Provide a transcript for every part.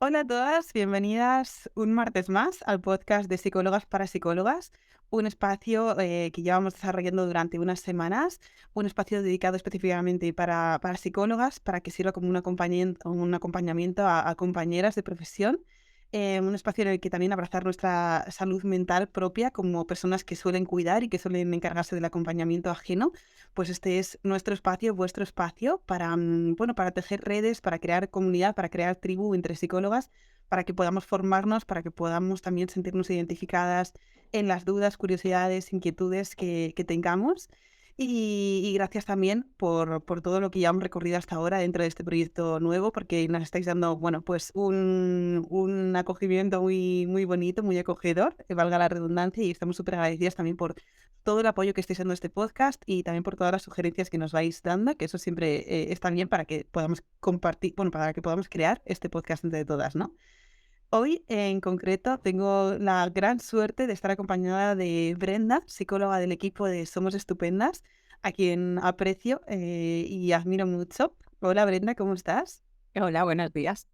Hola a todas, bienvenidas un martes más al podcast de Psicólogas para Psicólogas, un espacio que llevamos desarrollando durante unas semanas, un espacio dedicado específicamente para psicólogas, para que sirva como un acompañamiento a compañeras de profesión, un espacio en el que también abrazar nuestra salud mental propia como personas que suelen cuidar y que suelen encargarse del acompañamiento ajeno. Pues este es nuestro espacio, vuestro espacio para, bueno, para tejer redes, para crear comunidad, para crear tribu entre psicólogas, para que podamos formarnos, para que podamos también sentirnos identificadas en las dudas, curiosidades, inquietudes que tengamos. Y gracias también por todo lo que ya hemos recorrido hasta ahora dentro de este proyecto nuevo, porque nos estáis dando, bueno, pues un acogimiento muy bonito, muy acogedor, que valga la redundancia, y estamos súper agradecidas también por todo el apoyo que estáis dando a este podcast y también por todas las sugerencias que nos vais dando, que eso siempre está bien para que podamos compartir, bueno, para que podamos crear este podcast entre todas, ¿no? Hoy en concreto tengo la gran suerte de estar acompañada de Brenda, psicóloga del equipo de Somos Estupendas, a quien aprecio y admiro mucho. Hola Brenda, ¿cómo estás? Hola, buenos días.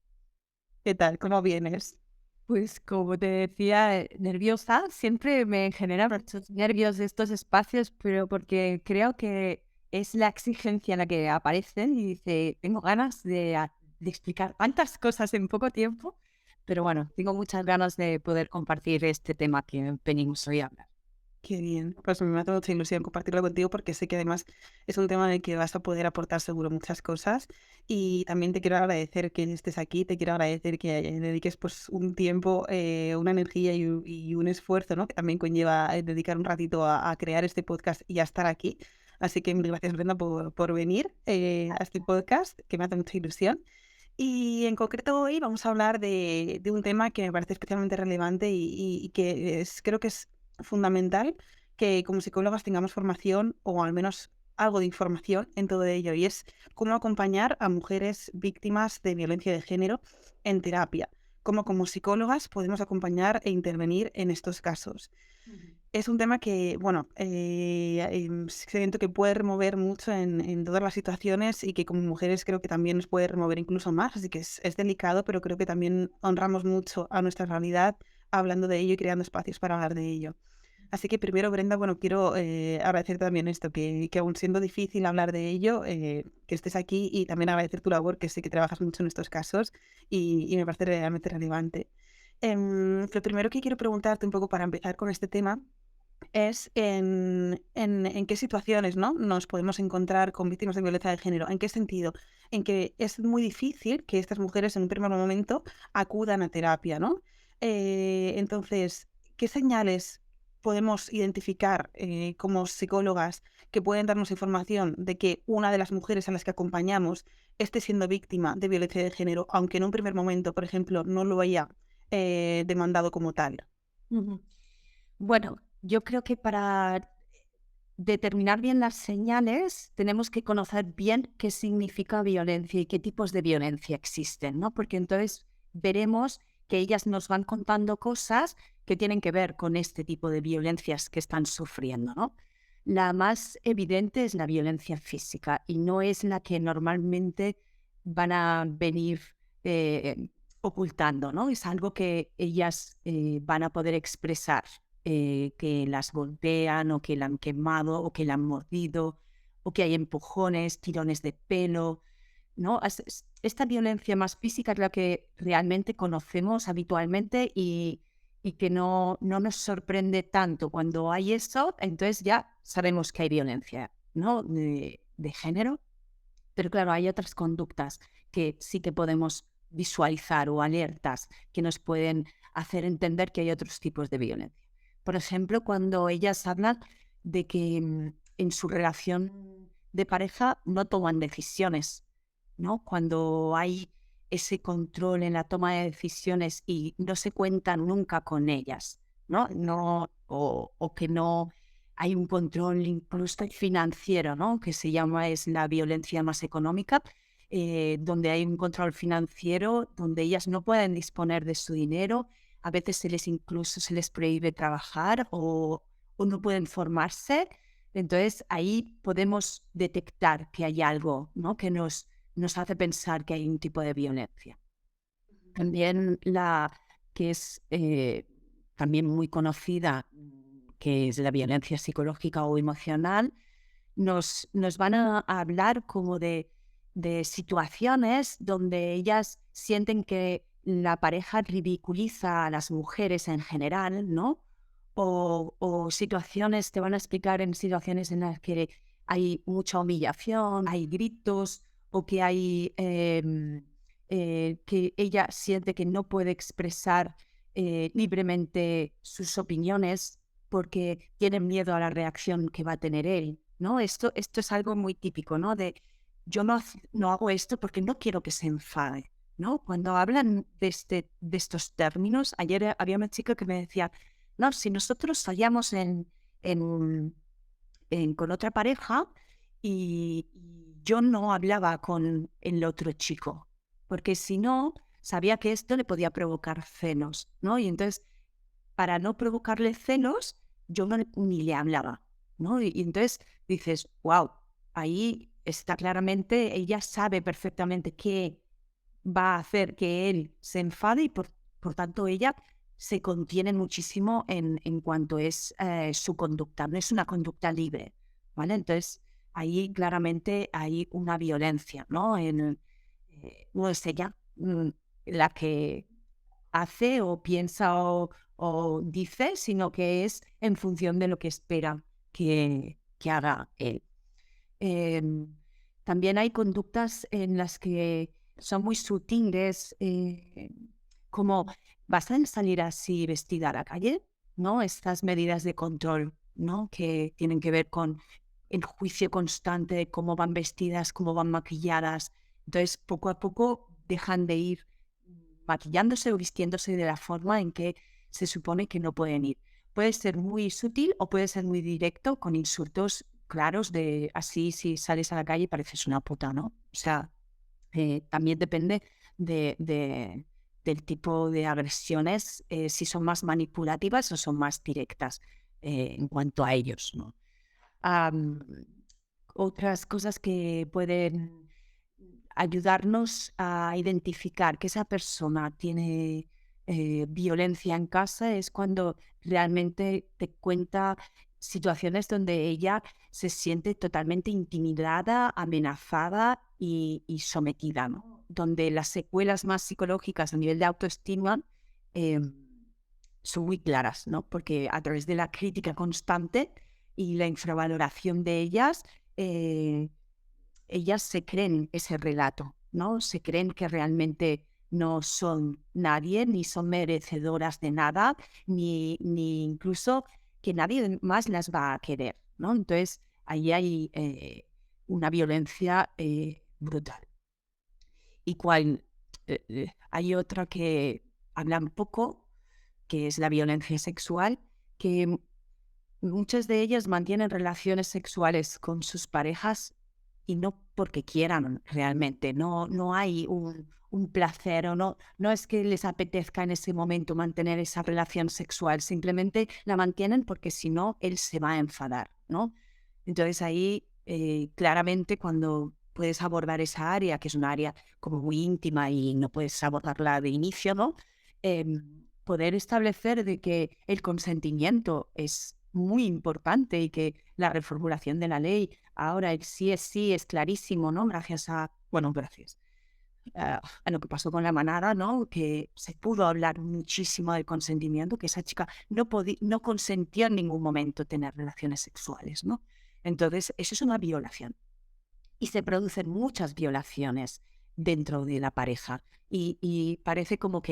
¿Qué tal? ¿Cómo vienes? Pues como te decía, nerviosa, siempre me genera muchos nervios estos espacios, pero porque creo que es la exigencia en la que aparecen y dice, tengo ganas de explicar tantas cosas en poco tiempo, pero bueno, tengo muchas ganas de poder compartir este tema que venimos hoy a hablar. Qué bien, pues me hace mucha ilusión compartirlo contigo porque sé que además es un tema en el que vas a poder aportar seguro muchas cosas y también te quiero agradecer que estés aquí, te quiero agradecer que dediques pues un tiempo, una energía y un esfuerzo, ¿no? Que también conlleva dedicar un ratito a crear este podcast y a estar aquí. Así que mil gracias Brenda por venir a este podcast que me hace mucha ilusión. Y en concreto hoy vamos a hablar de un tema que me parece especialmente relevante y que creo que es fundamental que como psicólogas tengamos formación o al menos algo de información en todo ello, y es cómo acompañar a mujeres víctimas de violencia de género en terapia. Cómo como psicólogas podemos acompañar e intervenir en estos casos. Es un tema que, bueno, siento que puede remover mucho en todas las situaciones y que como mujeres creo que también nos puede remover incluso más, así que es delicado, pero creo que también honramos mucho a nuestra realidad hablando de ello y creando espacios para hablar de ello. Así que primero, Brenda, bueno, quiero agradecer también esto, que aún siendo difícil hablar de ello, que estés aquí y también agradecer tu labor, que sé que trabajas mucho en estos casos y me parece realmente relevante. Lo primero que quiero preguntarte un poco para empezar con este tema es en qué situaciones, ¿no?, nos podemos encontrar con víctimas de violencia de género. ¿En qué sentido? En que es muy difícil que estas mujeres en un primer momento acudan a terapia, ¿no? Entonces, ¿qué señales podemos identificar como psicólogas que pueden darnos información de que una de las mujeres a las que acompañamos esté siendo víctima de violencia de género, aunque en un primer momento, por ejemplo, no lo haya demandado como tal? Ujú. Bueno, yo creo que para determinar bien las señales, tenemos que conocer bien qué significa violencia y qué tipos de violencia existen, ¿no? Porque entonces veremos que ellas nos van contando cosas que tienen que ver con este tipo de violencias que están sufriendo, ¿no? La más evidente es la violencia física y no es la que normalmente van a venir ocultando, ¿no? Es algo que ellas van a poder expresar, que las golpean o que la han quemado o que la han mordido o que hay empujones, tirones de pelo, ¿no? Esta violencia más física es la que realmente conocemos habitualmente y que no nos sorprende tanto. Cuando hay eso, entonces ya sabemos que hay violencia, ¿no? De género. Pero claro, hay otras conductas que sí que podemos visualizar o alertas que nos pueden hacer entender que hay otros tipos de violencia. Por ejemplo, cuando ellas hablan de que en su relación de pareja no toman decisiones, ¿no? Cuando hay ese control en la toma de decisiones y no se cuentan nunca con ellas, ¿no? O que no hay un control incluso financiero, ¿no? Que se llama es la violencia más económica, donde hay un control financiero, donde ellas no pueden disponer de su dinero, a veces incluso se les prohíbe trabajar o no pueden formarse. Entonces ahí podemos detectar que hay algo, ¿no? Que nos hace pensar que hay un tipo de violencia. También la que es también muy conocida, que es la violencia psicológica o emocional, nos van a hablar como de situaciones donde ellas sienten que la pareja ridiculiza a las mujeres en general, ¿no? O situaciones, te van a explicar en situaciones en las que hay mucha humillación, hay gritos, o que hay que ella siente que no puede expresar libremente sus opiniones porque tiene miedo a la reacción que va a tener él, ¿no? Esto es algo muy típico, ¿no? De yo no hago esto porque no quiero que se enfade, ¿no? Cuando hablan de estos términos, ayer había una chica que me decía, no, si nosotros salíamos en, con otra pareja y yo no hablaba con el otro chico, porque si no, sabía que esto le podía provocar celos, ¿no? Y entonces, para no provocarle celos, yo ni le hablaba, ¿no? Y entonces dices, wow, ahí está claramente, ella sabe perfectamente qué va a hacer que él se enfade y por tanto ella se contiene muchísimo en cuanto es su conducta, no es una conducta libre, ¿vale? Entonces ahí claramente hay una violencia, ¿no? No es ella la que hace o piensa o dice, sino que es en función de lo que espera que haga él. Em, También hay conductas en las que son muy sutiles, como vas a salir así vestida a la calle, ¿no? Estas medidas de control, ¿no? Que tienen que ver con el juicio constante de cómo van vestidas, cómo van maquilladas. Entonces, poco a poco dejan de ir maquillándose o vistiéndose de la forma en que se supone que no pueden ir. Puede ser muy sutil o puede ser muy directo con insultos claros de así si sales a la calle pareces una puta, ¿no? O sea, también depende del tipo de agresiones, si son más manipulativas o son más directas en cuanto a ellos, ¿no? Am, Otras cosas que pueden ayudarnos a identificar que esa persona tiene violencia en casa es cuando realmente te cuenta situaciones donde ella se siente totalmente intimidada, amenazada y sometida, ¿no? Donde las secuelas más psicológicas a nivel de autoestima eh, son muy claras, ¿no? Porque a través de la crítica constante y la infravaloración de eh, ellas se creen ese relato, ¿no? Se creen que realmente no son nadie, ni son merecedoras de nada, ni incluso que nadie más las va a querer, ¿no? Entonces, ahí hay una violencia brutal. Y hay otra que habla un poco, que es la violencia sexual, que muchas de ellas mantienen relaciones sexuales con sus parejas y no porque quieran realmente, no hay un placer o no es que les apetezca en ese momento mantener esa relación sexual, simplemente la mantienen porque si no, él se va a enfadar, ¿no? Entonces ahí claramente cuando puedes abordar esa área, que es un área como muy íntima y no puedes abordarla de inicio, ¿no? Poder establecer de que el consentimiento es muy importante y que la reformulación de la ley ahora el sí es clarísimo, ¿no? Gracias a lo que pasó con la manada, ¿no? Que se pudo hablar muchísimo del consentimiento, que esa chica no consentía en ningún momento tener relaciones sexuales, ¿no? Entonces, eso es una violación. Y se producen muchas violaciones dentro de la pareja. Y parece como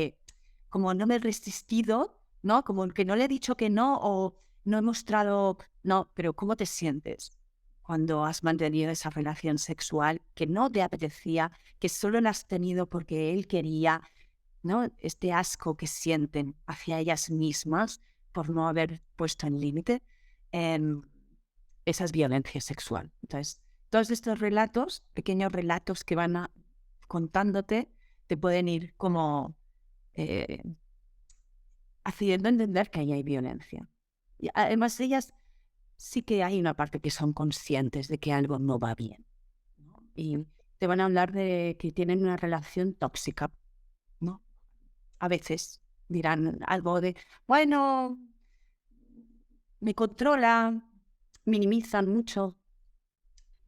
no me he resistido, ¿no? Como que no le he dicho que no o no he mostrado, no, pero ¿cómo te sientes cuando has mantenido esa relación sexual que no te apetecía, que solo la has tenido porque él quería, ¿no? Este asco que sienten hacia ellas mismas por no haber puesto en límite, esa es violencia sexual. Entonces, todos estos relatos, pequeños relatos que van contándote, te pueden ir como eh, haciendo entender que ahí hay violencia. Y además, ellas sí que hay una parte que son conscientes de que algo no va bien, ¿no? Y te van a hablar de que tienen una relación tóxica, ¿no? a veces dirán algo de, bueno, me controla, minimizan mucho.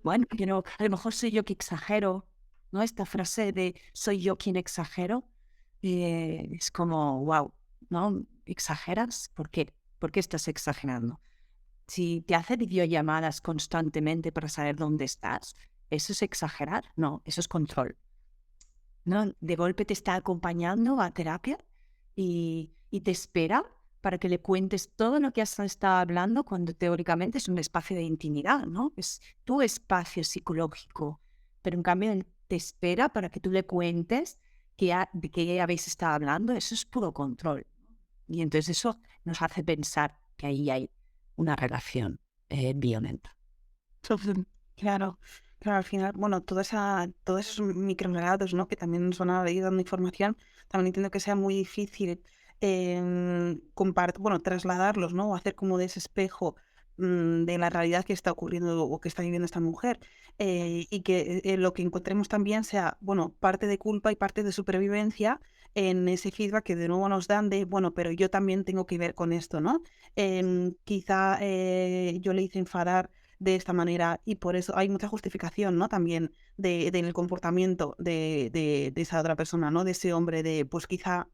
Bueno, pero a lo mejor soy yo que exagero, ¿no? Esta frase de soy yo quien exagero, es como, wow, ¿no? ¿Exageras? ¿Por qué? ¿Por qué estás exagerando? Si te hace videollamadas constantemente para saber dónde estás, ¿eso es exagerar? No, eso es control. ¿No? De golpe te está acompañando a terapia y te espera para que le cuentes todo lo que has estado hablando cuando teóricamente es un espacio de intimidad, ¿no? Es tu espacio psicológico, pero en cambio él te espera para que tú le cuentes de qué habéis estado hablando. Eso es puro control. Y entonces eso nos hace pensar que ahí hay una relación violenta. Claro, claro, al final, bueno, todos esos microrelatos, ¿no? Que también nos van a ir dando información, también entiendo que sea muy difícil bueno, trasladarlos, ¿no? O hacer como de ese espejo de la realidad que está ocurriendo o que está viviendo esta mujer. Y que lo que encontremos también sea, bueno, parte de culpa y parte de supervivencia en ese feedback que de nuevo nos dan de, bueno, pero yo también tengo que ver con esto, ¿no? Quizá yo le hice enfadar de esta manera y por eso hay mucha justificación, ¿no? También del comportamiento de esa otra persona, ¿no? De ese hombre, de pues quizá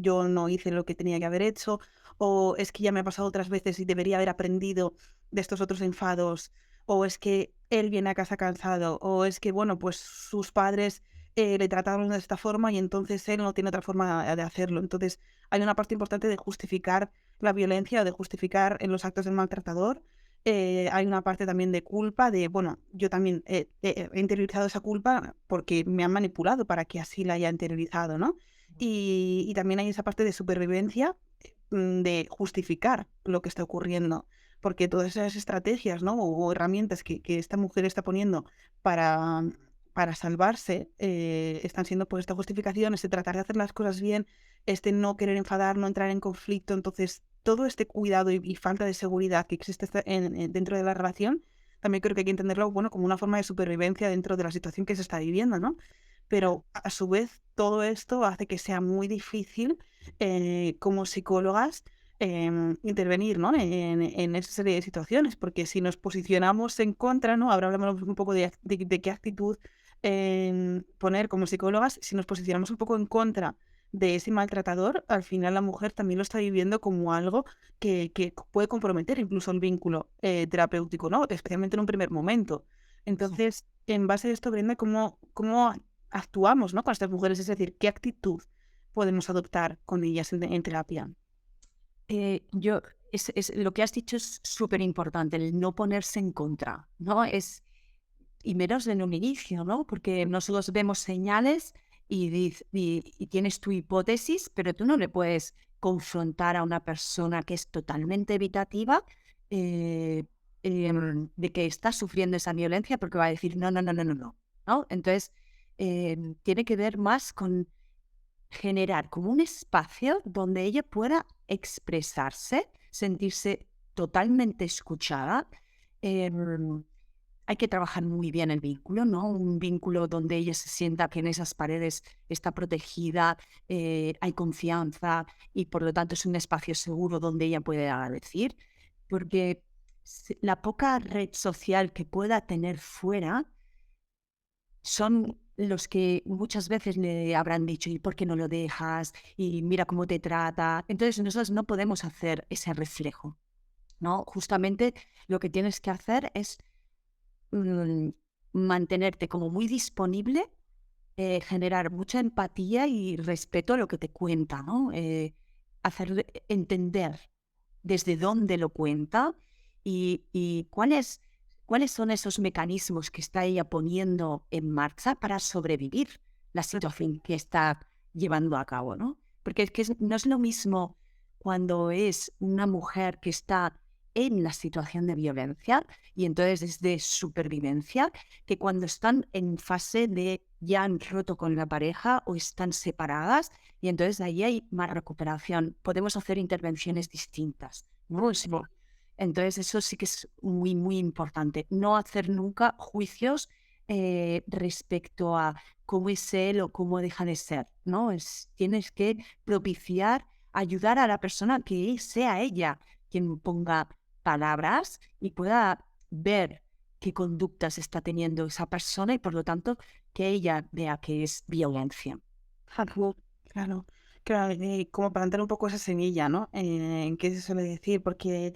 yo no hice lo que tenía que haber hecho o es que ya me ha pasado otras veces y debería haber aprendido de estos otros enfados o es que él viene a casa cansado o es que, bueno, pues sus padres le trataron de esta forma y entonces él no tiene otra forma de hacerlo. Entonces hay una parte importante de justificar la violencia o de justificar en los actos del maltratador. Hay una parte también de culpa, de, bueno, yo también he interiorizado esa culpa porque me han manipulado para que así la haya interiorizado, ¿no? Y también hay esa parte de supervivencia, de justificar lo que está ocurriendo, porque todas esas estrategias, ¿no? O herramientas que esta mujer está poniendo para, para salvarse, están siendo pues esta justificación, este tratar de hacer las cosas bien, este no querer enfadar, no entrar en conflicto. Entonces, todo este cuidado y falta de seguridad que existe dentro de la relación, también creo que hay que entenderlo, bueno, como una forma de supervivencia dentro de la situación que se está viviendo, ¿no? Pero a su vez, todo esto hace que sea muy difícil como psicólogas intervenir, ¿no? En esa serie de situaciones, porque si nos posicionamos en contra, ¿no? Ahora hablamos un poco de qué actitud poner como psicólogas. Si nos posicionamos un poco en contra de ese maltratador, al final la mujer también lo está viviendo como algo que puede comprometer incluso el vínculo terapéutico, ¿no? Especialmente en un primer momento. Entonces, en base a esto, Brenda, ¿cómo actuamos, ¿no? Con estas mujeres? Es decir, ¿qué actitud podemos adoptar con ellas en terapia? Yo, lo que has dicho es súper importante, el no ponerse en contra, ¿no? Y menos en un inicio, ¿no? Porque nosotros vemos señales y tienes tu hipótesis, pero tú no le puedes confrontar a una persona que es totalmente evitativa eh, de que está sufriendo esa violencia porque va a decir no, no, no, no, no, no, ¿no? Entonces, tiene que ver más con generar como un espacio donde ella pueda expresarse, sentirse totalmente escuchada. em, Hay que trabajar muy bien el vínculo, ¿no? Un vínculo donde ella se sienta que en esas paredes está protegida, hay confianza y por lo tanto es un espacio seguro donde ella puede decir, porque la poca red social que pueda tener fuera son los que muchas veces le habrán dicho, ¿y por qué no lo dejas? Y mira cómo te trata. Entonces nosotros no podemos hacer ese reflejo, ¿no? Justamente lo que tienes que hacer es mm, mantenerte como muy disponible, generar mucha empatía y respeto a lo que te cuenta, ¿no? Hacer entender desde dónde lo cuenta y cuáles son esos mecanismos que está ella poniendo en marcha para sobrevivir la situación que está llevando a cabo, ¿no? Porque es que no es lo mismo cuando es una mujer que está en la situación de violencia y entonces es de supervivencia, que cuando están en fase de ya han roto con la pareja o están separadas y entonces ahí hay más recuperación. Podemos hacer intervenciones distintas, ¿no? Entonces eso sí que es muy, muy importante. No hacer nunca juicios respecto a cómo es él o cómo deja de ser, ¿no? Tienes que propiciar, ayudar a la persona que sea ella quien ponga palabras y pueda ver qué conductas está teniendo esa persona y por lo tanto que ella vea que es violencia. Claro, claro, claro, como plantear un poco esa semilla, ¿no? ¿Qué se suele decir? Porque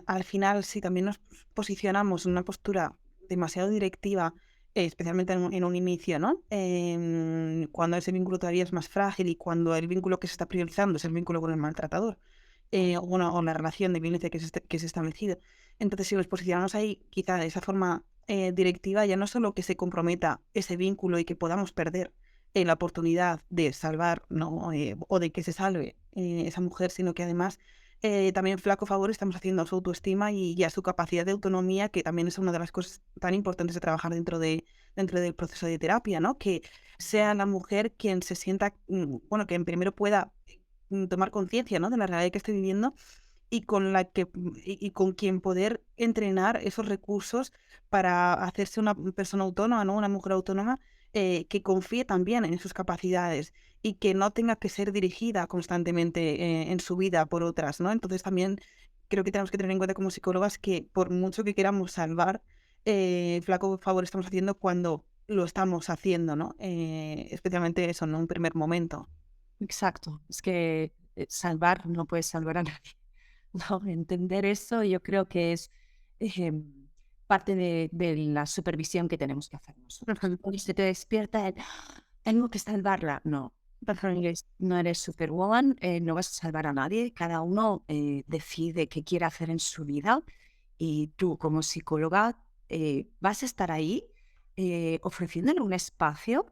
al final, si también nos posicionamos en una postura demasiado directiva, especialmente en un inicio, ¿no? Cuando ese vínculo todavía es más frágil y cuando el vínculo que se está priorizando es el vínculo con el maltratador, o, bueno, o la relación de violencia que se ha establecido. Entonces, si nos posicionamos ahí, quizá de esa forma directiva, ya no solo que se comprometa ese vínculo y que podamos perder la oportunidad de salvar, ¿no? O de que se salve esa mujer, sino que además también flaco favor estamos haciendo a su autoestima y a su capacidad de autonomía, que también es una de las cosas tan importantes de trabajar dentro del proceso de terapia, ¿no? Que sea la mujer quien se sienta, bueno, que primero pueda tomar conciencia, ¿no? De la realidad que esté viviendo y con la que y con quien poder entrenar esos recursos para hacerse una persona autónoma, ¿no? Una mujer autónoma que confíe también en sus capacidades y que no tenga que ser dirigida constantemente en su vida por otras, ¿no? Entonces también creo que tenemos que tener en cuenta como psicólogas que por mucho que queramos salvar, flaco favor estamos haciendo cuando lo estamos haciendo, ¿no? Especialmente eso, en un primer momento. Exacto, es que salvar no puedes salvar a nadie. No, entender eso yo creo que es parte de la supervisión que tenemos que hacer nosotros. Ujú, Cuando se te despierta el, "Ah, tengo que salvarla". No, ujú. no eres superwoman, no vas a salvar a nadie. Cada uno decide qué quiere hacer en su vida y tú como psicóloga vas a estar ahí ofreciéndole un espacio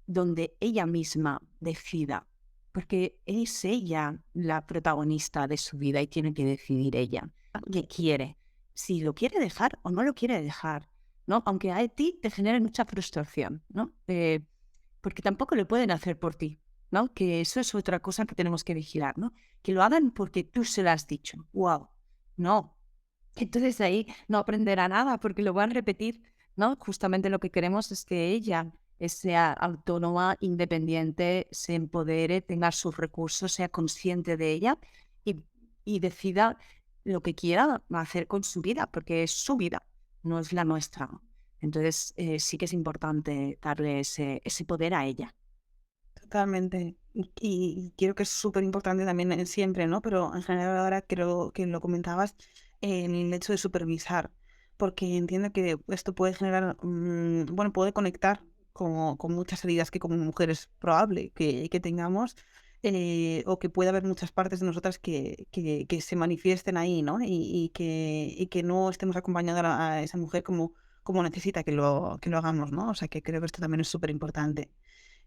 donde ella misma decida, porque es ella la protagonista de su vida y tiene que decidir ella qué quiere, si lo quiere dejar o no lo quiere dejar, ¿no? Aunque a ti te genere mucha frustración, ¿no? Porque tampoco lo pueden hacer por ti, ¿no? Que eso es otra cosa que tenemos que vigilar, ¿no? Que lo hagan porque tú se lo has dicho. ¡Wow! No. Entonces ahí no aprenderá nada porque lo van a repetir, ¿no? Justamente lo que queremos es que ella sea autónoma, independiente, se empodere, tenga sus recursos, sea consciente de ella y, y decida lo que quiera hacer con su vida, porque es su vida, no es la nuestra. Entonces sí que es importante darle ese poder a ella. Totalmente. Y creo que es súper importante también siempre, ¿no? Pero en general ahora creo que lo comentabas, el hecho de supervisar, porque entiendo que esto puede generar, bueno, puede conectar con muchas heridas que como mujeres es probable que tengamos, o que puede haber muchas partes de nosotras que se manifiesten ahí, ¿no? Y que no estemos acompañando a esa mujer como necesita que lo hagamos, ¿no? O sea que creo que esto también es súper importante.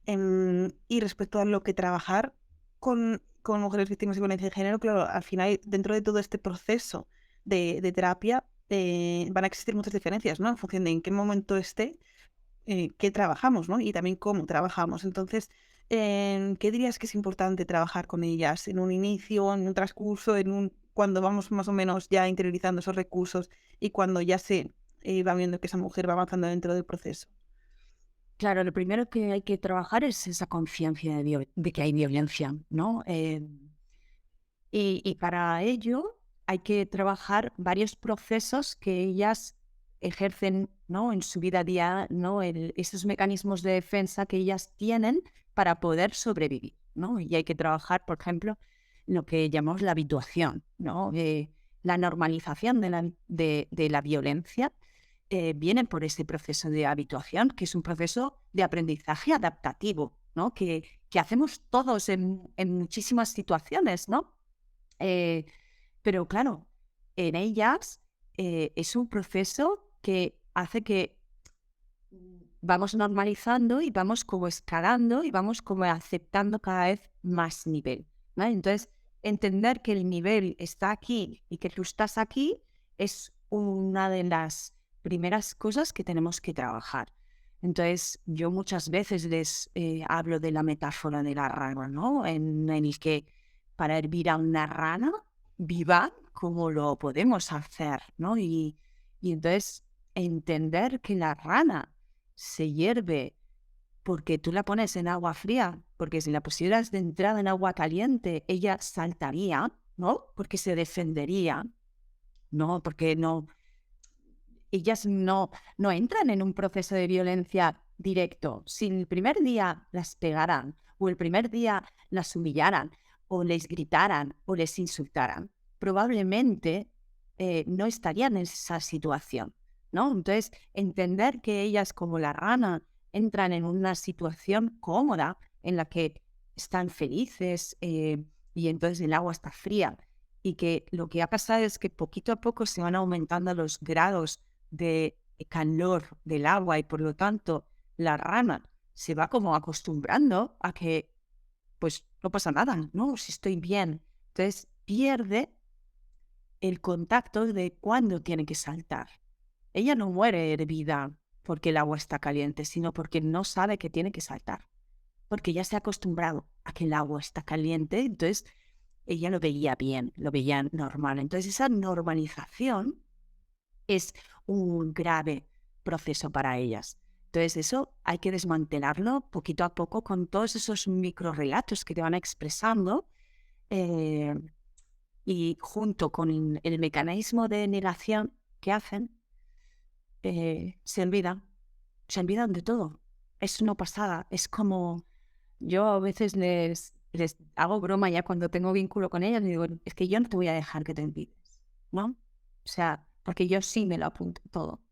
Y respecto a lo que trabajar con mujeres víctimas de violencia de género, claro, al final, dentro de todo este proceso de terapia, van a existir muchas diferencias, ¿no? En función de en qué momento esté, qué trabajamos, ¿no? Y también cómo trabajamos. Entonces, ¿qué dirías que es importante trabajar con ellas? ¿En un inicio, en un transcurso, cuando vamos más o menos ya interiorizando esos recursos y cuando ya se va viendo que esa mujer va avanzando dentro del proceso? Claro, lo primero que hay que trabajar es esa conciencia de que hay violencia, ¿no? Y para ello hay que trabajar varios procesos que ellas ejercen, ¿no? En su vida a día, ¿no? Esos mecanismos de defensa que ellas tienen para poder sobrevivir, ¿no? Y hay que trabajar, por ejemplo, lo que llamamos la habituación, ¿no? La normalización de la violencia viene por ese proceso de habituación, que es un proceso de aprendizaje adaptativo, ¿no? Que hacemos todos en muchísimas situaciones, ¿no? Eh, pero claro, en ellas es un proceso que hace que vamos normalizando y vamos como escalando y vamos como aceptando cada vez más nivel, ¿no? Entonces, entender que el nivel está aquí y que tú estás aquí es una de las primeras cosas que tenemos que trabajar. Entonces, yo muchas veces les hablo de la metáfora de la rana, ¿no? En el que para hervir a una rana viva como lo podemos hacer, ¿no? Y entonces entender que la rana se hierve porque tú la pones en agua fría, porque si la pusieras de entrada en agua caliente, ella saltaría, ¿no? Porque se defendería, ¿no? Porque no, ellas no entran en un proceso de violencia directo. Si el primer día las pegaran, o el primer día las humillaran, o les gritaran, o les insultaran, probablemente no estarían en esa situación, ¿no? Entonces, entender que ellas, como la rana, entran en una situación cómoda en la que están felices, y entonces el agua está fría, y que lo que ha pasado es que poquito a poco se van aumentando los grados de calor del agua, y por lo tanto la rana se va como acostumbrando a que pues no pasa nada, ¿no? Si estoy bien. Entonces pierde el contacto de cuándo tiene que saltar. Ella no muere hervida porque el agua está caliente, sino porque no sabe que tiene que saltar, porque ya se ha acostumbrado a que el agua está caliente. Entonces ella lo veía bien, lo veía normal. Entonces esa normalización es un grave proceso para ellas. Entonces eso hay que desmantelarlo poquito a poco con todos esos microrelatos que te van expresando, eh, y junto con el mecanismo de negación que hacen, se olvidan de todo. Es una pasada, es como yo a veces les hago broma ya cuando tengo vínculo con ellas, y digo, es que yo no te voy a dejar que te olvides, ¿no? O sea, porque yo sí me lo apunto todo.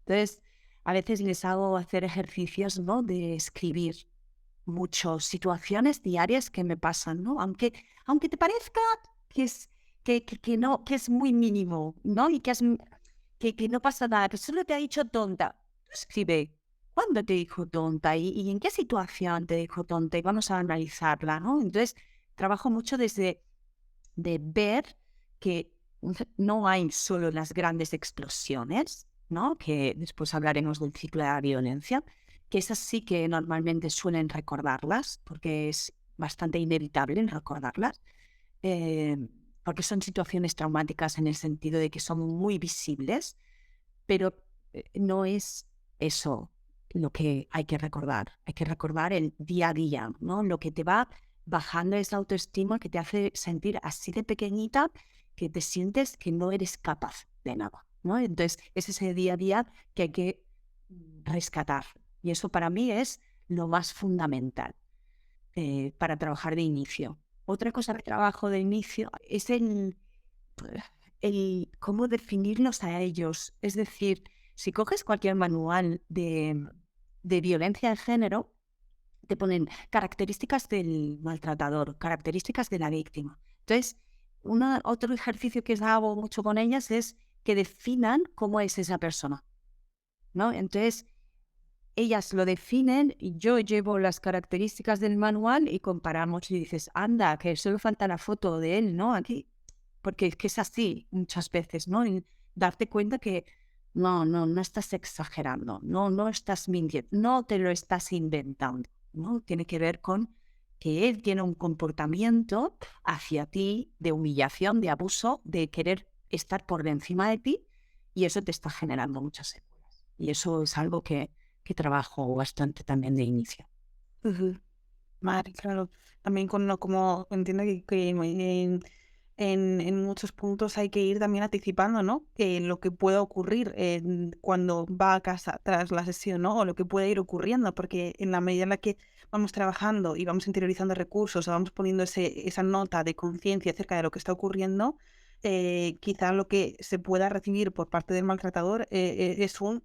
Entonces, a veces les hago hacer ejercicios, ¿no? De escribir muchas situaciones diarias que me pasan, ¿no? Aunque te parezca que es, que no, que es muy mínimo, ¿no? Y que no pasa nada, que solo te ha dicho tonta. Tú escribe, ¿cuándo te dijo tonta? ¿Y en qué situación te dijo tonta? Y vamos a analizarla, ¿no? Entonces, trabajo mucho desde de ver que no hay solo las grandes explosiones, ¿no? Que después hablaremos del ciclo de la violencia, que esas sí que normalmente suelen recordarlas, porque es bastante inevitable recordarlas, eh, porque son situaciones traumáticas en el sentido de que son muy visibles, pero no es eso lo que hay que recordar el día a día, ¿no? Lo que te va bajando esa autoestima, que te hace sentir así de pequeñita, que te sientes que no eres capaz de nada, ¿no? Entonces, es ese día a día que hay que rescatar. Y eso para mí es lo más fundamental, para trabajar de inicio. Otra cosa que trabajo de inicio es el cómo definirlos a ellos. Es decir, si coges cualquier manual de violencia de género, te ponen características del maltratador, características de la víctima. Entonces, otro ejercicio que hago mucho con ellas es que definan cómo es esa persona, ¿no? Entonces, ellas lo definen y yo llevo las características del manual y comparamos, y dices, anda, que solo falta la foto de él, ¿no? Aquí, porque es que es así muchas veces, ¿no? Y darte cuenta que no estás exagerando, no estás mintiendo, no te lo estás inventando, ¿no? Tiene que ver con que él tiene un comportamiento hacia ti de humillación, de abuso, de querer estar por encima de ti, y eso te está generando muchas secuelas. Y eso es algo que trabajo bastante también de inicio. Ujú. Vale, claro. También con lo como entiendo que en muchos puntos hay que ir también anticipando, ¿no? Que lo que pueda ocurrir cuando va a casa tras la sesión, ¿no? O lo que puede ir ocurriendo, porque en la medida en la que vamos trabajando y vamos interiorizando recursos, o vamos poniendo esa nota de conciencia acerca de lo que está ocurriendo, quizá lo que se pueda recibir por parte del maltratador es un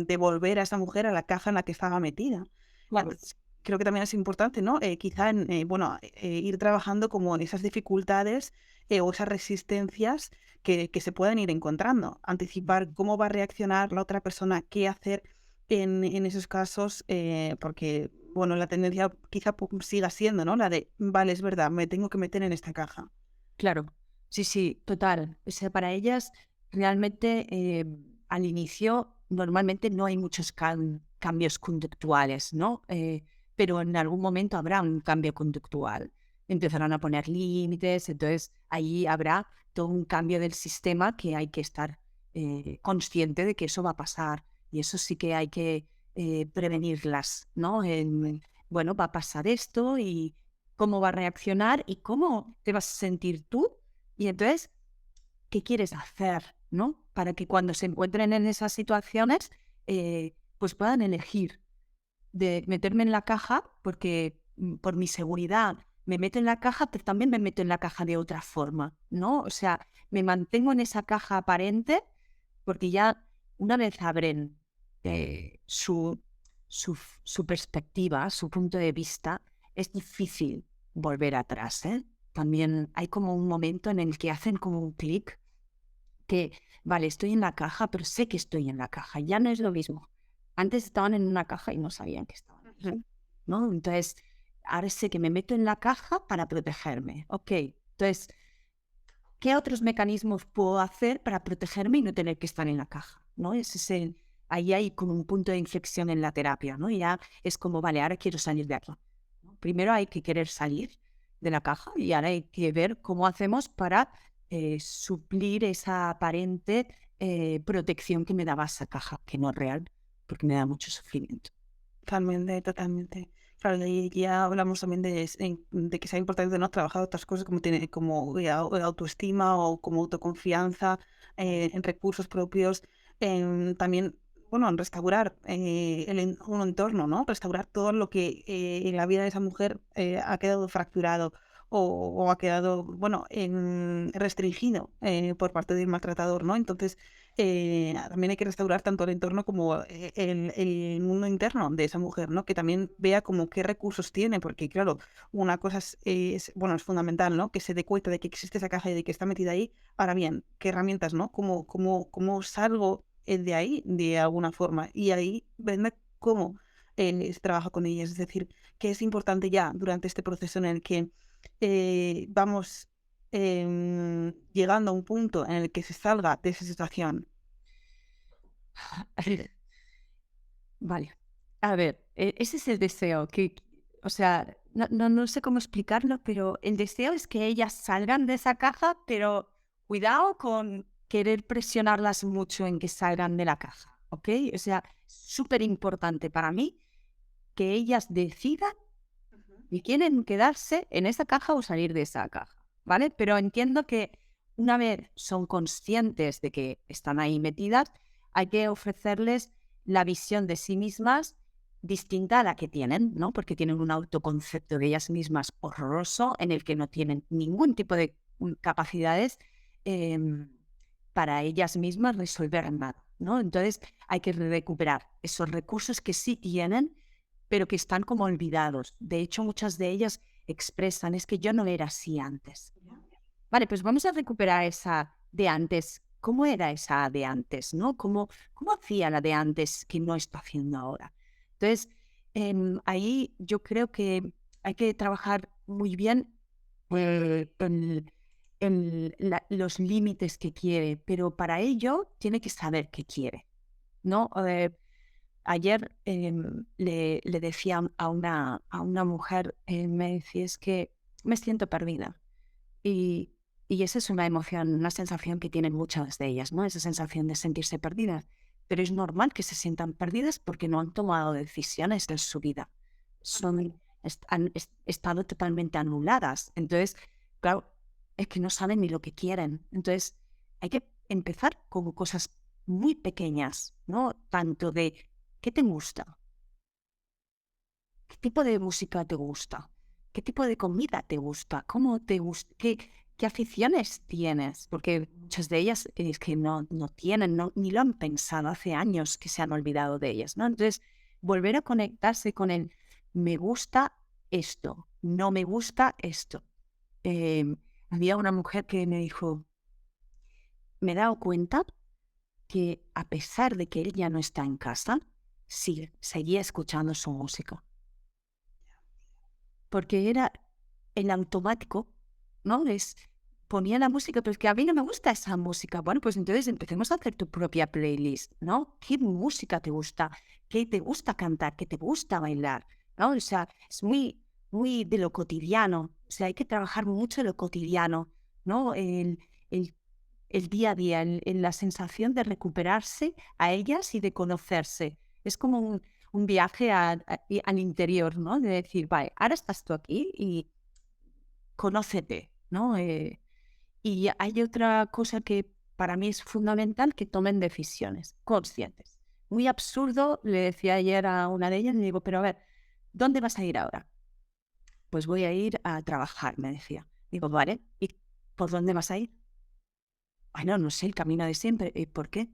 devolver a esa mujer a la caja en la que estaba metida. Claro. Entonces, creo que también es importante, ¿no? Quizá bueno, ir trabajando como en esas dificultades o esas resistencias que se pueden ir encontrando. Anticipar cómo va a reaccionar la otra persona, qué hacer en esos casos, porque, bueno, la tendencia quizá siga siendo, ¿no? La de, vale, es verdad, me tengo que meter en esta caja. Claro, sí, sí, total. O sea, para ellas realmente, al inicio normalmente no hay muchos cambios conductuales, ¿no? Pero en algún momento habrá un cambio conductual. Empezarán a poner límites, entonces ahí habrá todo un cambio del sistema que hay que estar consciente de que eso va a pasar y eso sí que hay que prevenirlas, ¿no? Bueno, va a pasar esto y cómo va a reaccionar y cómo te vas a sentir tú y entonces, ¿qué quieres hacer, ¿no? Para que cuando se encuentren en esas situaciones, pues puedan elegir de meterme en la caja, porque por mi seguridad me meto en la caja, pero también me meto en la caja de otra forma, ¿no? O sea, me mantengo en esa caja aparente porque ya una vez abren su perspectiva, su punto de vista, es difícil volver atrás, ¿eh? También hay como un momento en el que hacen como un clic que, vale, estoy en la caja, pero sé que estoy en la caja. Ya no es lo mismo. Antes estaban en una caja y no sabían que estaban ahí, ¿no? Entonces, ahora sé que me meto en la caja para protegerme. Ok, entonces, ¿qué otros mecanismos puedo hacer para protegerme y no tener que estar en la caja? ¿No? Ahí hay como un punto de inflexión en la terapia, ¿no? Y ya es como, vale, ahora quiero salir de aquí, ¿no? Primero hay que querer salir de la caja y ahora hay que ver cómo hacemos para suplir esa aparente protección que me daba esa caja, que no es real, porque me da mucho sufrimiento. Totalmente, totalmente. Claro, de ahí ya hablamos también de que sea importante, ¿no? Trabajar otras cosas como, como autoestima o como autoconfianza, en recursos propios, también, bueno, en restaurar un entorno, ¿no? Restaurar todo lo que en la vida de esa mujer ha quedado fracturado o ha quedado, bueno, restringido por parte del maltratador, ¿no? Entonces, también hay que restaurar tanto el entorno como el mundo interno de esa mujer, ¿no? Que también vea como qué recursos tiene, porque claro, una cosa bueno, es fundamental, ¿no? Que se dé cuenta de que existe esa caja y de que está metida ahí. Ahora bien, ¿qué herramientas, ¿no? ¿Cómo salgo de ahí de alguna forma? Y ahí vendrá cómo se trabaja con ellas. Es decir, que es importante ya durante este proceso en el que vamos llegando a un punto en el que se salga de esa situación. Vale. A ver, ese es el deseo, o sea, no sé cómo explicarlo, pero el deseo es que ellas salgan de esa caja, pero cuidado con querer presionarlas mucho en que salgan de la caja, ¿ok? O sea, súper importante para mí que ellas decidan si quieren quedarse en esa caja o salir de esa caja, ¿vale? Pero entiendo que una vez son conscientes de que están ahí metidas, hay que ofrecerles la visión de sí mismas distinta a la que tienen, ¿no? Porque tienen un autoconcepto de ellas mismas horroroso en el que no tienen ningún tipo de capacidades em, para ellas mismas resolver nada, ¿no? Entonces hay que recuperar esos recursos que sí tienen pero que están como olvidados. De hecho, muchas de ellas expresan, es que yo no era así antes. Vale, pues vamos a recuperar esa de antes. ¿Cómo era esa de antes? ¿No? ¿Cómo hacía la de antes que no está haciendo ahora? Entonces, ahí yo creo que hay que trabajar muy bien los límites que quiere, pero para ello tiene que saber qué quiere, ¿no? Ayer le decía a una mujer, me decía, es que me siento perdida. Y, y esa es una emoción, una sensación que tienen muchas de ellas, ¿no? Esa sensación de sentirse perdidas. Pero es normal que se sientan perdidas porque no han tomado decisiones en su vida. Han estado totalmente anuladas. Entonces, claro, es que no saben ni lo que quieren. Entonces, hay que empezar con cosas muy pequeñas, ¿no? Tanto de ¿qué te gusta? ¿Qué tipo de música te gusta? ¿Qué tipo de comida te gusta? ¿Cómo te gusta? ¿Qué aficiones tienes? Porque muchas de ellas es que no tienen, ni lo han pensado hace años que se han olvidado de ellas, ¿no? Entonces, volver a conectarse con el me gusta esto, no me gusta esto. Había una mujer que me dijo, me he dado cuenta que a pesar de que él ya no está en casa, sí, seguía escuchando su música. Porque era en automático, ¿no? Ponía la música, pero es que a mí no me gusta esa música. Bueno, pues entonces empecemos a hacer tu propia playlist, ¿no? ¿Qué música te gusta? ¿Qué te gusta cantar? ¿Qué te gusta bailar? ¿No? O sea, es muy, muy de lo cotidiano. O sea, hay que trabajar mucho en lo cotidiano, ¿no? El el día a día, en la sensación de recuperarse a ellas y de conocerse. Es como un viaje al interior, ¿no? De decir, vale, ahora estás tú aquí y conócete, ¿no? Y hay otra cosa que para mí es fundamental, que tomen decisiones conscientes. Muy absurdo, le decía ayer a una de ellas, le digo, pero a ver, ¿dónde vas a ir ahora? Pues voy a ir a trabajar, me decía. Digo, vale, ¿y por dónde vas a ir? Bueno, no sé, el camino de siempre. ¿Y por qué?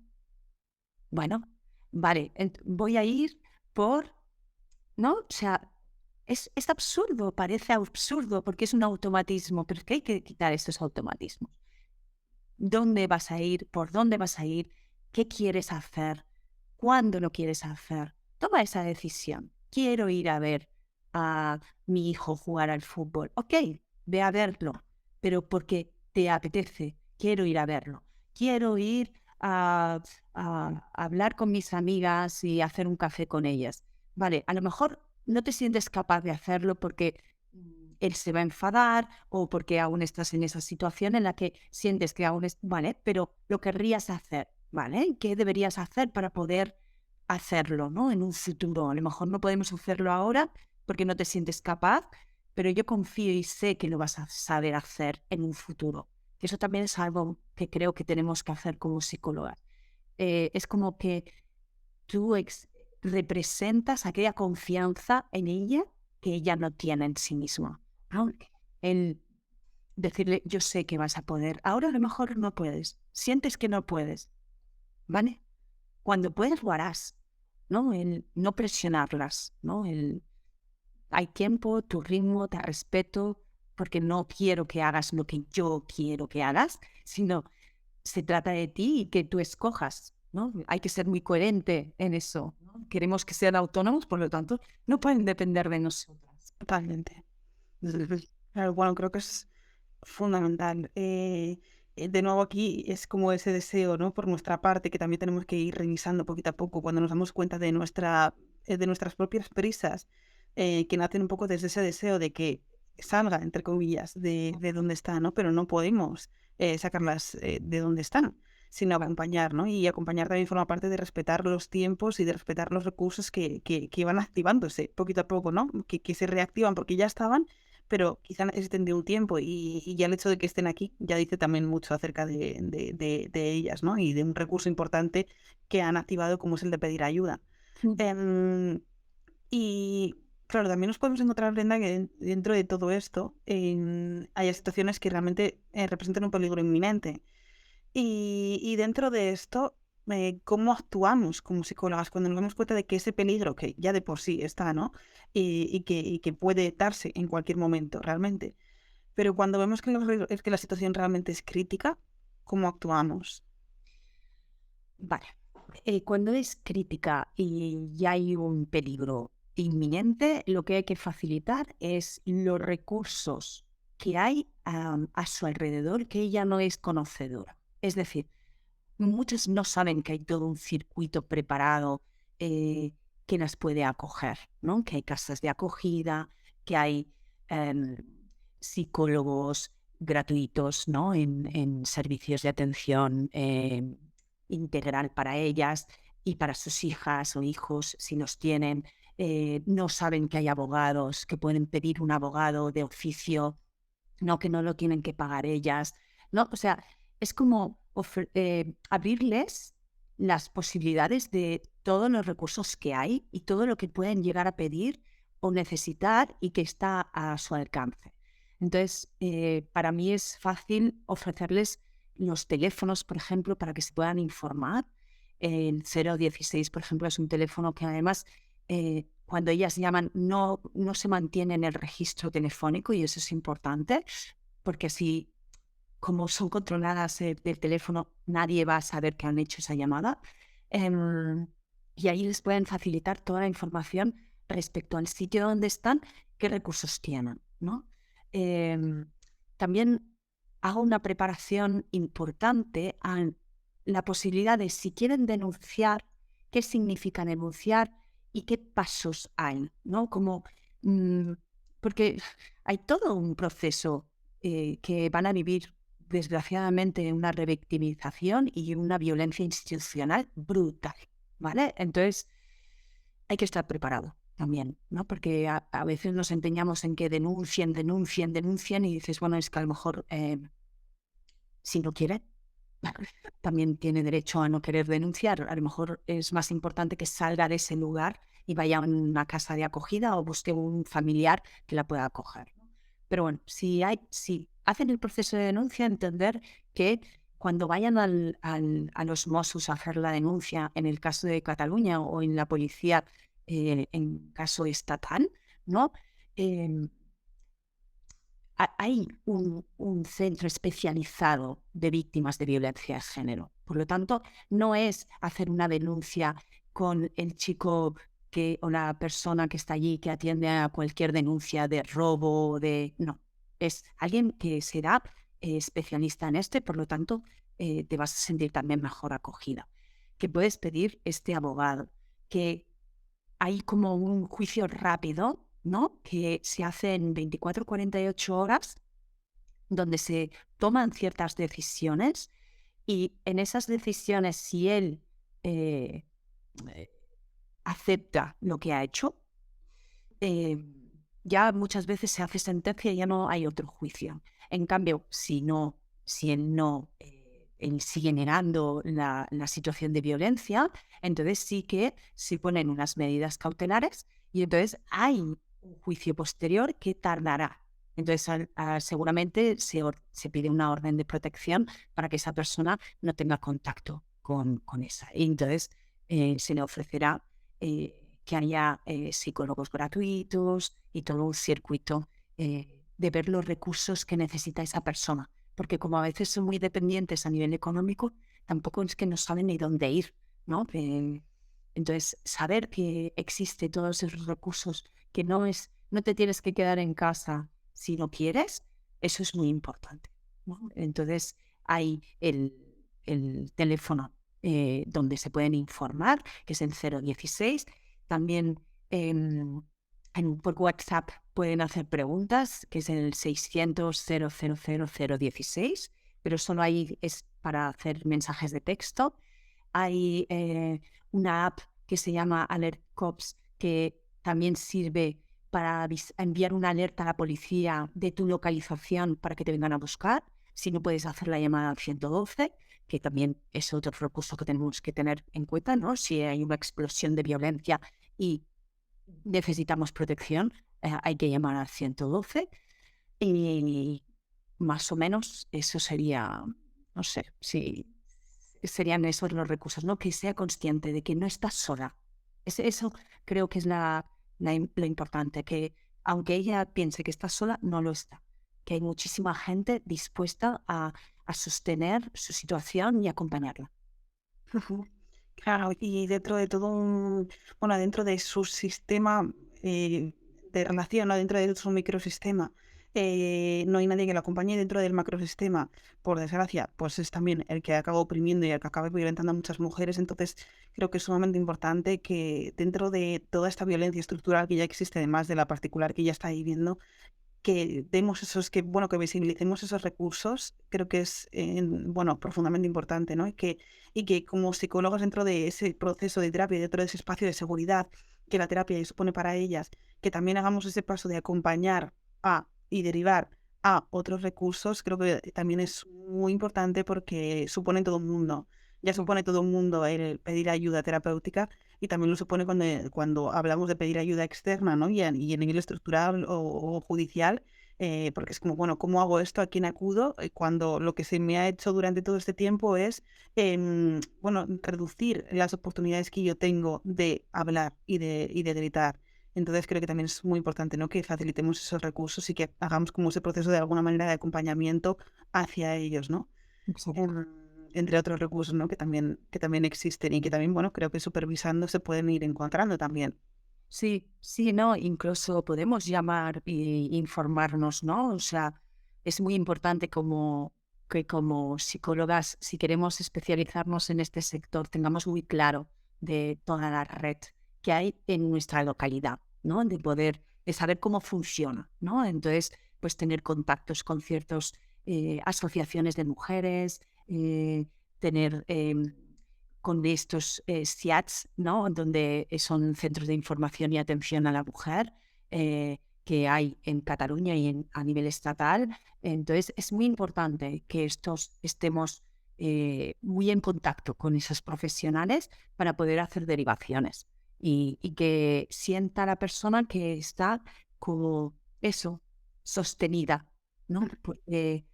Bueno, vale, voy a ir por, ¿no? O sea, es absurdo, parece absurdo porque es un automatismo, pero es que hay que quitar estos automatismos. ¿Dónde vas a ir? ¿Por dónde vas a ir? ¿Qué quieres hacer? ¿Cuándo lo quieres hacer? Toma esa decisión. Quiero ir a ver a mi hijo jugar al fútbol. Ok, ve a verlo, pero porque te apetece. Quiero ir a verlo. Quiero ir a hablar con mis amigas y hacer un café con ellas. Vale, a lo mejor no te sientes capaz de hacerlo porque él se va a enfadar o porque aún estás en esa situación en la que sientes que aún es, vale, pero lo querrías hacer, ¿vale? ¿Qué deberías hacer para poder hacerlo, ¿no? En un futuro. A lo mejor no podemos hacerlo ahora porque no te sientes capaz, pero yo confío y sé que lo vas a saber hacer en un futuro. Eso también es algo que creo que tenemos que hacer como psicólogas. Es como que tú representas aquella confianza en ella que ella no tiene en sí misma, ¿no? El decirle, yo sé que vas a poder, ahora a lo mejor no puedes, sientes que no puedes, ¿vale? Cuando puedes lo harás, ¿no? El no presionarlas, ¿no? Hay tiempo, tu ritmo, te respeto, porque no quiero que hagas lo que yo quiero que hagas, sino se trata de ti y que tú escojas, ¿no? Hay que ser muy coherente en eso, ¿no? Queremos que sean autónomos, por lo tanto, no pueden depender de nosotras. Totalmente. Claro, bueno, creo que es fundamental. De nuevo aquí es como ese deseo, ¿no? Por nuestra parte, que también tenemos que ir revisando poquito a poco cuando nos damos cuenta de nuestras propias prisas, que nacen un poco desde ese deseo de que salga, entre comillas, de donde está, ¿no? Pero no podemos sacarlas de donde están, sino acompañar, ¿no? Y acompañar también forma parte de respetar los tiempos y de respetar los recursos que van activándose poquito a poco, ¿no? Que se reactivan porque ya estaban, pero quizá necesiten de un tiempo y ya el hecho de que estén aquí ya dice también mucho acerca de ellas, ¿no? Y de un recurso importante que han activado como es el de pedir ayuda. Mm. Em, y claro, también nos podemos encontrar, Brenda, que dentro de todo esto hay situaciones que realmente representan un peligro inminente. Y dentro de esto, ¿cómo actuamos como psicólogas cuando nos damos cuenta de que ese peligro, que ya de por sí está, ¿no? Y que puede darse en cualquier momento, realmente. Pero cuando vemos que la situación realmente es crítica, ¿cómo actuamos? Vale. Cuando es crítica y ya hay un peligro inminente, lo que hay que facilitar es los recursos que hay a su alrededor que ella no es conocedora. Es decir, muchos no saben que hay todo un circuito preparado que las puede acoger, ¿no? Que hay casas de acogida, que hay em, psicólogos gratuitos, ¿no? En servicios de atención integral para ellas y para sus hijas o hijos, si los tienen. No saben que hay abogados, que pueden pedir un abogado de oficio, no que no lo tienen que pagar ellas, ¿no? O sea, es como abrirles las posibilidades de todos los recursos que hay y todo lo que pueden llegar a pedir o necesitar y que está a su alcance. Entonces, para mí es fácil ofrecerles los teléfonos, por ejemplo, para que se puedan informar. El 016, por ejemplo, es un teléfono que además cuando ellas llaman no se mantiene en el registro telefónico y eso es importante porque así como son controladas del teléfono, nadie va a saber que han hecho esa llamada. Em, y ahí les pueden facilitar toda la información respecto al sitio donde están, qué recursos tienen, ¿no? Em, También hago una preparación importante a la posibilidad de si quieren denunciar, qué significa denunciar y qué pasos hay, ¿no? Como, porque hay todo un proceso que van a vivir desgraciadamente, una revictimización y una violencia institucional brutal, ¿vale? Entonces, hay que estar preparado también, ¿no? Porque a veces nos empeñamos en que denuncien, denuncien, denuncien y dices, bueno, es que a lo mejor si no quiere, también tiene derecho a no querer denunciar. A lo mejor es más importante que salga de ese lugar y vaya a una casa de acogida o busque un familiar que la pueda acoger, ¿no? Pero bueno, si hacen el proceso de denuncia, entender que cuando vayan a los Mossos a hacer la denuncia, en el caso de Cataluña o en la policía, en caso estatal, ¿no? Em, hay un centro especializado de víctimas de violencia de género. Por lo tanto, no es hacer una denuncia con el chico o la persona que está allí que atiende a cualquier denuncia de robo, no. Es alguien que será especialista en por lo tanto, te vas a sentir también mejor acogida. Que puedes pedir este abogado, que hay como un juicio rápido, ¿no? Que se hace en 24 48 horas, donde se toman ciertas decisiones y en esas decisiones, si él eh, eh, acepta lo que ha hecho, eh, ya muchas veces se hace sentencia y ya no hay otro juicio. En cambio, si él no, él sigue negando la situación de violencia, entonces sí que se ponen unas medidas cautelares y entonces hay un juicio posterior que tardará. Entonces, seguramente se pide una orden de protección para que esa persona no tenga contacto con esa. Y entonces se le ofrecerá que haya psicólogos gratuitos y todo un circuito de ver los recursos que necesita esa persona. Porque como a veces son muy dependientes a nivel económico, tampoco es que no saben ni dónde ir, ¿no? Entonces, saber que existe todos esos recursos, que no te tienes que quedar en casa si no quieres, eso es muy importante, ¿no? Entonces, hay el teléfono donde se pueden informar, que es el 016. También por WhatsApp pueden hacer preguntas, que es el 600 000 016, pero solo ahí es para hacer mensajes de texto. Hay una app que se llama Alert Cops, que también sirve para enviar una alerta a la policía de tu localización para que te vengan a buscar. Si no, puedes hacer la llamada al 112, que también es otro recurso que tenemos que tener en cuenta, ¿no? Si hay una explosión de violencia y necesitamos protección, hay que llamar al 112. Y más o menos eso sería, no sé, si serían esos los recursos, ¿no? Que sea consciente de que no estás sola. Eso creo que es lo importante, que aunque ella piense que está sola, no lo está. Que hay muchísima gente dispuesta a sostener su situación y acompañarla. Ujú. Claro, y dentro de todo bueno, dentro de su sistema de relación, ¿no? Dentro de su microsistema, no hay nadie que lo acompañe dentro del macrosistema. Por desgracia, pues es también el que acaba oprimiendo y el que acaba violentando a muchas mujeres. Entonces, creo que es sumamente importante que dentro de toda esta violencia estructural que ya existe, además de la particular que ya está viviendo, que demos bueno, que visibilicemos esos recursos, creo que es, bueno, profundamente importante, ¿no? Y que como psicólogos dentro de ese proceso de terapia, dentro de ese espacio de seguridad que la terapia supone para ellas, que también hagamos ese paso de acompañar y derivar a otros recursos, creo que también es muy importante porque supone todo un mundo. Ya supone todo un mundo el pedir ayuda terapéutica y también lo supone cuando hablamos de pedir ayuda externa, ¿no? Y a nivel estructural o judicial, porque es como, bueno, ¿cómo hago esto? ¿A quién acudo? Cuando lo que se me ha hecho durante todo este tiempo es, bueno, reducir las oportunidades que yo tengo de hablar y de gritar. Entonces creo que también es muy importante, ¿no? Que facilitemos esos recursos y que hagamos como ese proceso de alguna manera de acompañamiento hacia ellos, ¿no? Exacto. em, Entre otros recursos, ¿no? Que también existen y que también, bueno, creo que supervisando se pueden ir encontrando también. Sí, sí, no, incluso podemos llamar e informarnos, ¿no? O sea, es muy importante que como psicólogas, si queremos especializarnos en este sector, tengamos muy claro de toda la red que hay en nuestra localidad, ¿no? De saber cómo funciona, ¿no? Entonces, pues tener contactos con ciertos asociaciones de mujeres, tener con estos SIATs, ¿no? Donde son centros de información y atención a la mujer, que hay en Cataluña y a nivel estatal. Entonces, es muy importante que estemos muy en contacto con esos profesionales para poder hacer derivaciones y que sienta la persona que está como eso, sostenida, ¿no? Porque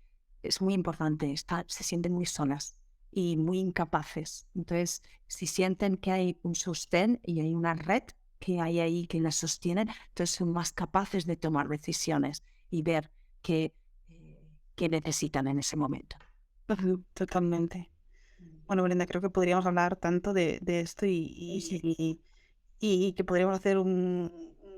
es muy importante, se sienten muy solas y muy incapaces. Entonces, si sienten que hay un sostén y hay una red que hay ahí que las sostienen, entonces son más capaces de tomar decisiones y ver qué necesitan en ese momento. Totalmente. Bueno, Brenda, creo que podríamos hablar tanto de esto y que podríamos hacer un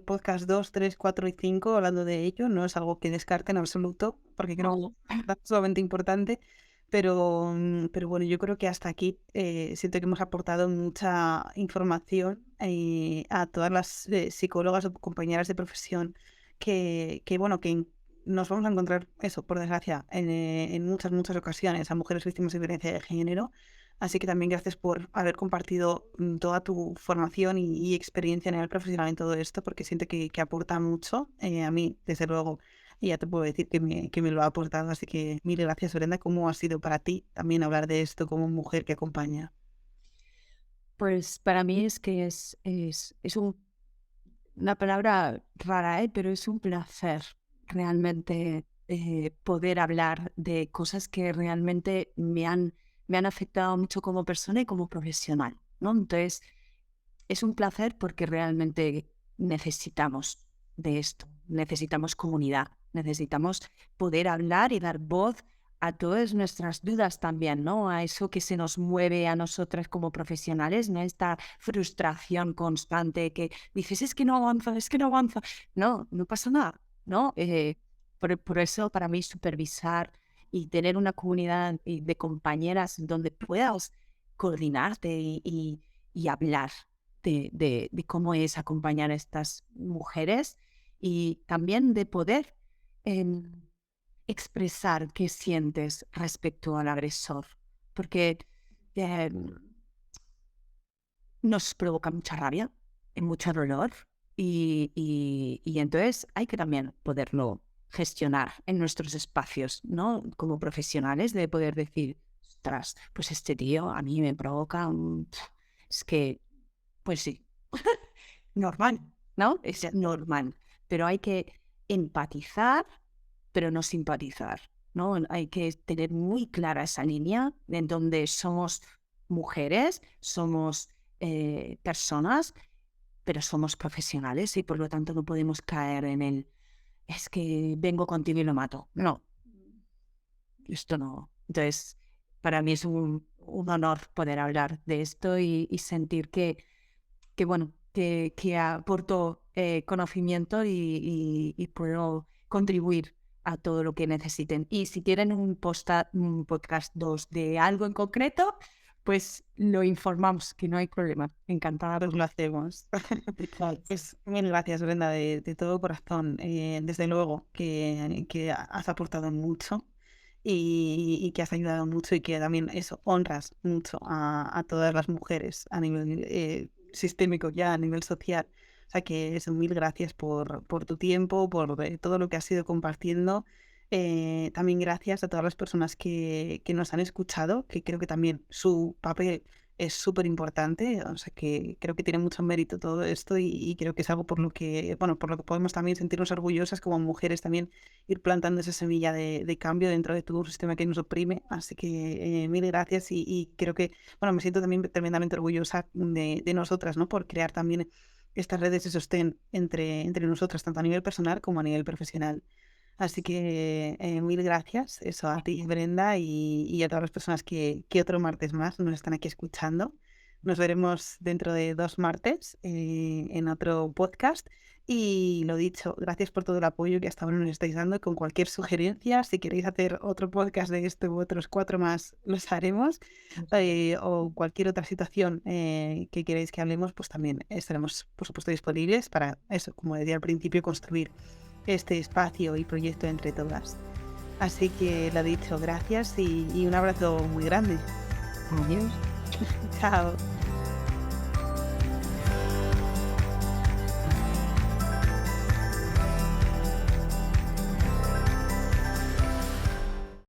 podcast 2, 3, 4 y 5 hablando de ello. No es algo que descarte en absoluto, porque creo No. que es sumamente importante. Pero bueno, yo creo que hasta aquí siento que hemos aportado mucha información a todas las psicólogas o compañeras de profesión bueno, que nos vamos a encontrar eso, por desgracia, en muchas ocasiones a mujeres víctimas de violencia de género. Así que también gracias por haber compartido toda tu formación y experiencia a nivel profesional en todo esto, porque siento que aporta mucho. A mí, desde luego, y ya te puedo decir que me lo ha aportado. Así que mil gracias, Brenda. ¿Cómo ha sido para ti también hablar de esto como mujer que acompaña? Pues para mí es que una palabra rara, pero es un placer realmente poder hablar de cosas que realmente me han afectado mucho como persona y como profesional, ¿no? Entonces, es un placer porque realmente necesitamos de esto, necesitamos comunidad, necesitamos poder hablar y dar voz a todas nuestras dudas también, ¿no? A eso que se nos mueve a nosotras como profesionales, ¿no? Esta frustración constante que dices, es que no avanza, es que no avanza. No, no pasa nada, ¿no? Por eso para mí supervisar y tener una comunidad de compañeras donde puedas coordinarte y hablar de cómo es acompañar a estas mujeres y también de poder em, expresar qué sientes respecto al agresor, porque em, nos provoca mucha rabia y mucho dolor y entonces hay que también poderlo gestionar en nuestros espacios, ¿no? Como profesionales, de poder decir, ostras, pues este tío a mí me provoca es que, pues sí, normal, ¿no? Es normal, pero hay que empatizar, pero no simpatizar, ¿no? Hay que tener muy clara esa línea en donde somos mujeres, somos personas, pero somos profesionales y por lo tanto no podemos caer en es que vengo contigo y lo mato. No, esto no. Entonces, para mí es un honor poder hablar de esto y sentir que bueno, que aporto conocimiento y puedo contribuir a todo lo que necesiten. Y si quieren un podcast 2 de algo en concreto, pues lo informamos, que no hay problema. Encantada. Pues lo hacemos. Pues mil gracias, Brenda, de todo corazón. Desde luego que has aportado mucho y que has ayudado mucho y que también eso, honras mucho a todas las mujeres a nivel sistémico, ya a nivel social. O sea que eso, mil gracias por tu tiempo, por todo lo que has ido compartiendo. También gracias a todas las personas que nos han escuchado, que creo que también su papel es súper importante. O sea que creo que tiene mucho mérito todo esto y creo que es algo por lo que, bueno, por lo que podemos también sentirnos orgullosas como mujeres, también ir plantando esa semilla de cambio dentro de todo un sistema que nos oprime. Así que mil gracias y creo que, bueno, me siento también tremendamente orgullosa de nosotras, ¿no? Por crear también estas redes de sostén entre nosotras, tanto a nivel personal como a nivel profesional. Así que mil gracias, eso a ti, Brenda, y a todas las personas que otro martes más nos están aquí escuchando. Nos veremos dentro de 2 martes en otro podcast. Y lo dicho, gracias por todo el apoyo que hasta ahora nos estáis dando. Con cualquier sugerencia, si queréis hacer otro podcast de este u otros 4 más, los haremos. O cualquier otra situación que queréis que hablemos, pues también estaremos, por supuesto, disponibles para eso, como decía al principio, construir este espacio y proyecto entre todas. Así que lo dicho, gracias y un abrazo muy grande. Adiós. Chao.